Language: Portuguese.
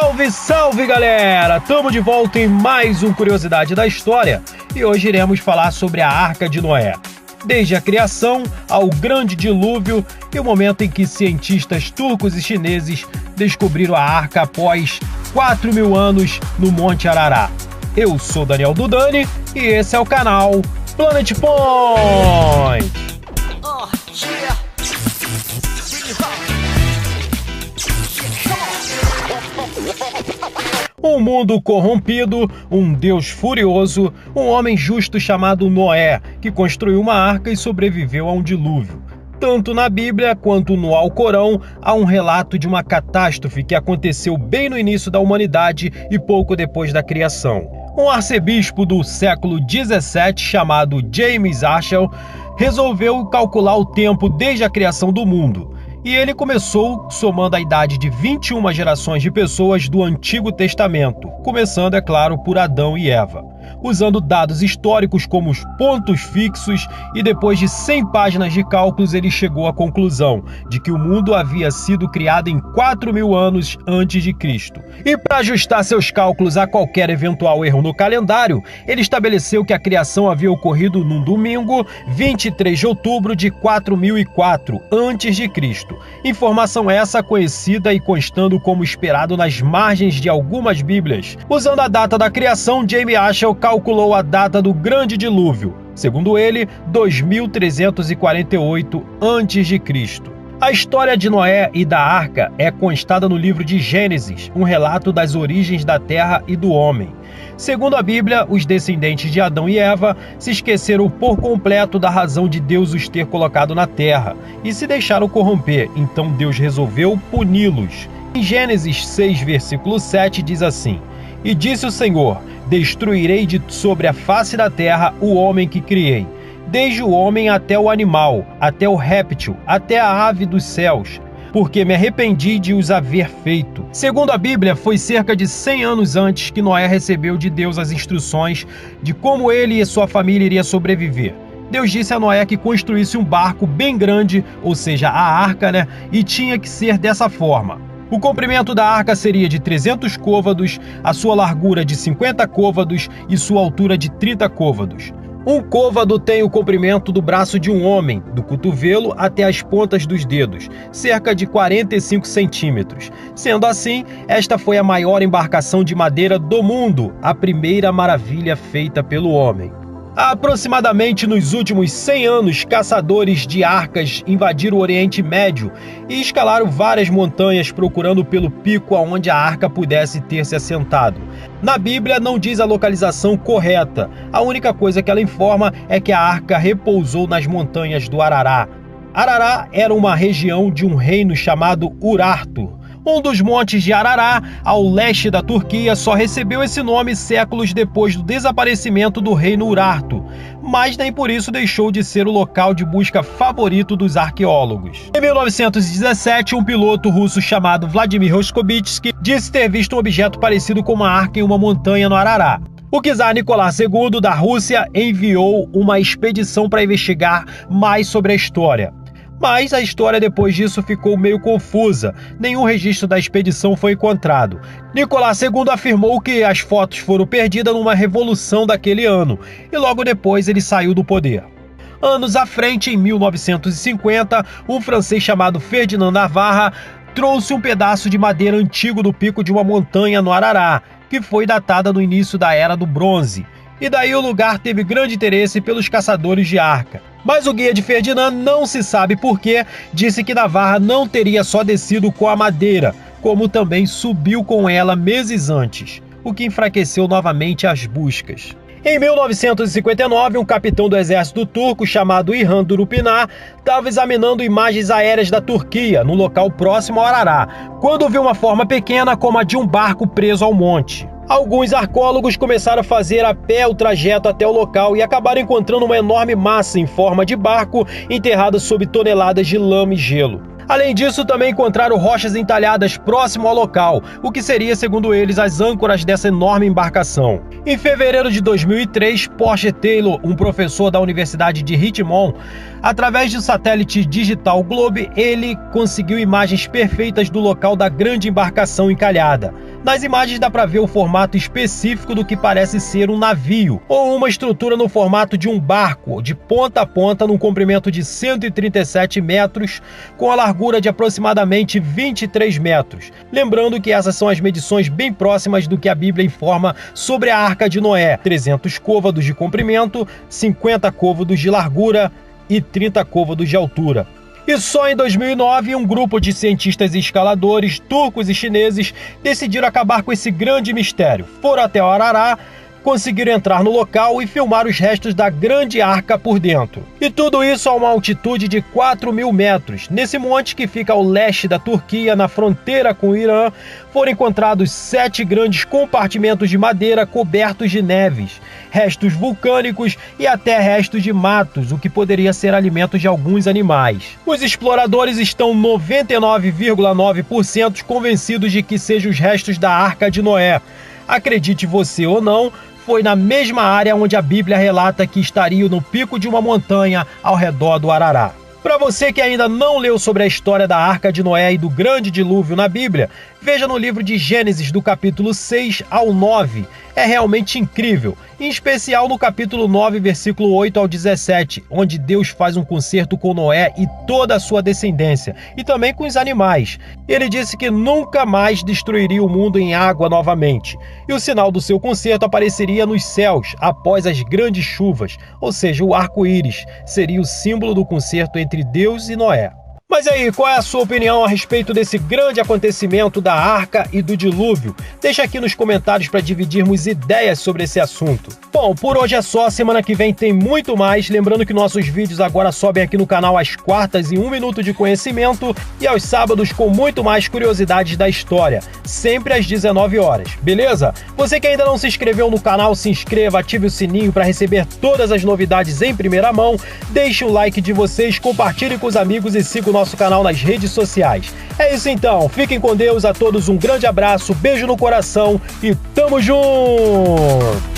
Salve, salve galera! Tamo de volta em mais um Curiosidade da História e hoje iremos falar sobre a Arca de Noé. Desde a criação ao grande dilúvio e o momento em que cientistas turcos e chineses descobriram a Arca após 4.000 anos no Monte Ararat. Eu sou Daniel Dudani e esse é o canal Planet Point! Um mundo corrompido, um Deus furioso, um homem justo chamado Noé, que construiu uma arca e sobreviveu a um dilúvio. Tanto na Bíblia quanto no Alcorão há um relato de uma catástrofe que aconteceu bem no início da humanidade e pouco depois da criação. Um arcebispo do século 17 chamado James Aschel resolveu calcular o tempo desde a criação do mundo. E ele começou somando a idade de 21 gerações de pessoas do Antigo Testamento, começando, é claro, por Adão e Eva. Usando dados históricos como os pontos fixos e depois de 100 páginas de cálculos ele chegou à conclusão de que o mundo havia sido criado em 4.000 anos antes de Cristo. E para ajustar seus cálculos a qualquer eventual erro no calendário, ele estabeleceu que a criação havia ocorrido num domingo, 23 de outubro de 4004 antes de Cristo. Informação essa conhecida e constando como esperado nas margens de algumas bíblias. Usando a data da criação, James Aschel calculou a data do grande dilúvio, segundo ele, 2348 a.C. A história de Noé e da Arca é constada no livro de Gênesis, um relato das origens da terra e do homem. Segundo a Bíblia, os descendentes de Adão e Eva se esqueceram por completo da razão de Deus os ter colocado na terra e se deixaram corromper, então Deus resolveu puni-los. Em Gênesis 6, versículo 7 diz assim: "E disse o Senhor, destruirei de sobre a face da terra o homem que criei, desde o homem até o animal, até o réptil, até a ave dos céus, porque me arrependi de os haver feito." Segundo a Bíblia, foi cerca de 100 anos antes que Noé recebeu de Deus as instruções de como ele e sua família iriam sobreviver. Deus disse a Noé que construísse um barco bem grande, ou seja, a arca, e tinha que ser dessa forma. O comprimento da arca seria de 300 côvados, a sua largura de 50 côvados e sua altura de 30 côvados. Um côvado tem o comprimento do braço de um homem, do cotovelo até as pontas dos dedos, cerca de 45 centímetros. Sendo assim, esta foi a maior embarcação de madeira do mundo, a primeira maravilha feita pelo homem. Aproximadamente nos últimos 100 anos, caçadores de arcas invadiram o Oriente Médio e escalaram várias montanhas procurando pelo pico aonde a arca pudesse ter se assentado. Na Bíblia não diz a localização correta, a única coisa que ela informa é que a arca repousou nas montanhas do Ararat. Ararat era uma região de um reino chamado Urartu. Um dos montes de Ararat, ao leste da Turquia, só recebeu esse nome séculos depois do desaparecimento do reino Urartu, mas nem por isso deixou de ser o local de busca favorito dos arqueólogos. Em 1917, um piloto russo chamado Vladimir Roskovitsky disse ter visto um objeto parecido com uma arca em uma montanha no Ararat. O czar Nicolau II da Rússia enviou uma expedição para investigar mais sobre a história. Mas a história depois disso ficou meio confusa, nenhum registro da expedição foi encontrado. Nicolau II afirmou que as fotos foram perdidas numa revolução daquele ano, e logo depois ele saiu do poder. Anos à frente, em 1950, um francês chamado Ferdinand Navarra trouxe um pedaço de madeira antigo do pico de uma montanha no Ararat, que foi datada no início da Era do Bronze. E daí o lugar teve grande interesse pelos caçadores de arca. Mas o guia de Ferdinand, não se sabe porquê, disse que Navarra não teria só descido com a madeira, como também subiu com ela meses antes, o que enfraqueceu novamente as buscas. Em 1959, um capitão do exército turco chamado İlhan Durupinar estava examinando imagens aéreas da Turquia, num local próximo ao Ararat, quando viu uma forma pequena como a de um barco preso ao monte. Alguns arqueólogos começaram a fazer a pé o trajeto até o local e acabaram encontrando uma enorme massa em forma de barco enterrada sob toneladas de lama e gelo. Além disso, também encontraram rochas entalhadas próximo ao local, o que seria, segundo eles, as âncoras dessa enorme embarcação. Em fevereiro de 2003, Porter Taylor, um professor da Universidade de Richmond, através do satélite digital Globe, ele conseguiu imagens perfeitas do local da grande embarcação encalhada. Nas imagens dá para ver o formato específico do que parece ser um navio, ou uma estrutura no formato de um barco, de ponta a ponta, num comprimento de 137 metros, com a largura de aproximadamente 23 metros. Lembrando que essas são as medições bem próximas do que a Bíblia informa sobre a Arca de Noé: 300 côvados de comprimento, 50 côvados de largura e 30 côvados de altura. E só em 2009, um grupo de cientistas e escaladores turcos e chineses decidiram acabar com esse grande mistério. Foram até o Arará, conseguiram entrar no local e filmar os restos da grande arca por dentro. E tudo isso a uma altitude de 4.000 metros. Nesse monte que fica ao leste da Turquia, na fronteira com o Irã, foram encontrados 7 grandes compartimentos de madeira cobertos de neves, restos vulcânicos e até restos de matos, o que poderia ser alimento de alguns animais. Os exploradores estão 99,9% convencidos de que sejam os restos da Arca de Noé. Acredite você ou não, foi na mesma área onde a Bíblia relata que estariam no pico de uma montanha ao redor do Arará. Para você que ainda não leu sobre a história da Arca de Noé e do grande dilúvio na Bíblia, veja no livro de Gênesis, do capítulo 6 ao 9. É realmente incrível, em especial no capítulo 9, versículo 8 ao 17, onde Deus faz um concerto com Noé e toda a sua descendência, e também com os animais. Ele disse que nunca mais destruiria o mundo em água novamente, e o sinal do seu concerto apareceria nos céus após as grandes chuvas, ou seja, o arco-íris seria o símbolo do concerto entre Deus e Noé. Mas aí, qual é a sua opinião a respeito desse grande acontecimento da Arca e do Dilúvio? Deixa aqui nos comentários para dividirmos ideias sobre esse assunto. Bom, por hoje é só, semana que vem tem muito mais, lembrando que nossos vídeos agora sobem aqui no canal às quartas em 1 minuto de conhecimento e aos sábados com muito mais curiosidades da história, sempre às 19 horas, beleza? Você que ainda não se inscreveu no canal, se inscreva, ative o sininho para receber todas as novidades em primeira mão, deixe o like de vocês, compartilhe com os amigos e siga o nosso canal nas redes sociais. É isso então, fiquem com Deus, a todos um grande abraço, beijo no coração e tamo junto!